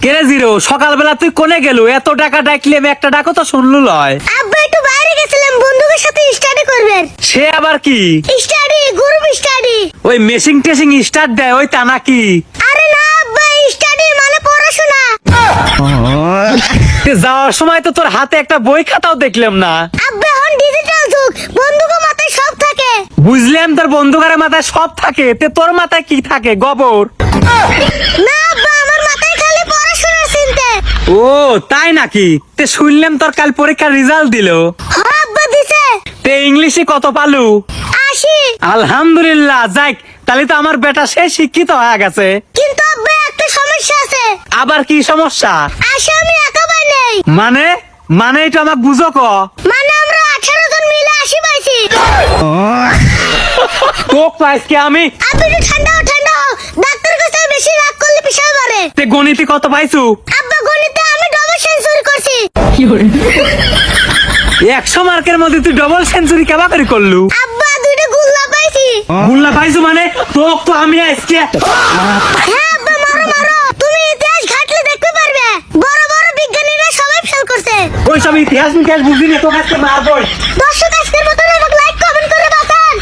কেরে জিরো, সকালবেলা তুই কোনে গেলু? এত টাকা ডাকলি আমি একটা ডাকো তো শুনলু লয়। আব্বা একটু বাইরে গেছিলাম বন্ধুদের সাথে স্টাডি করবেন। সে আবার কি? Study, group study. ওই মেশিং টেশিং স্টার্ট দেয় ওই তা নাকি? আরে না আব্বা, স্টাডি মানে পড়াশোনা। যাওয়ার সময় তো তোর হাতে একটা বই খাতাও দেখলাম না। আব্বা এখন ডিজিটাল যুগ, বন্ধুকে মাথায় সব থাকে। বুঝলাম তোর বন্ধুকারের মাথায় সব থাকে, তে তোর মাথায় কি থাকে গোবর? না আব্বা, আমার মাথায় খালি পড়াশোনার চিন্তা। ও তাই নাকি? তে শুনলাম তোর কাল পরীক্ষার রেজাল্ট দিল। হ্যাঁ আব্বা দিছে। তে ইংলিশে কত পালু? 80। আলহামদুলিল্লাহ, যাক তাহলে তো আমার বেটা সে শিক্ষিত হয়ে গেছে। কিন্তু আব্বা একটা সমস্যা আছে। আবার কি সমস্যা? 80 আমি একা পাই নাই। মানে মানে এটা আমাকে বুঝো ক। মানে আমরা 18 জন মিলে 80 পাইছি। তোক আজকে আমি আপনি একটু ঠান্ডা হও, ঠান্ডা হও। ডাক্তার কাছে বেশি রাগ করলে পেশাব বাড়ে। তে গণিতে কত পাইছু? আব্বা গণিতে আমি ডবল সেঞ্চুরি করছি। 100 মার্কের মধ্যে তুই ডবল সেঞ্চুরি কেবা করে করলু? আব্বা দুইটা গুল্লা পাইছি। গুল্লা পাইছু মানে? তোক তো আমি আজকে হ্যাঁ আব্বা, মারো মারো। তুমি ইতিহাস ঘাটলে দেখতে পারবে, বড় বড় বিজ্ঞানীরা সবাই ফেল করছে। ওইসব ইতিহাস মিতিহাস বুঝিনি, তোকে আজকে মারবই। দর্শক আজকের মতন আমাকে লাইক কমেন্ট করে বাঁচান।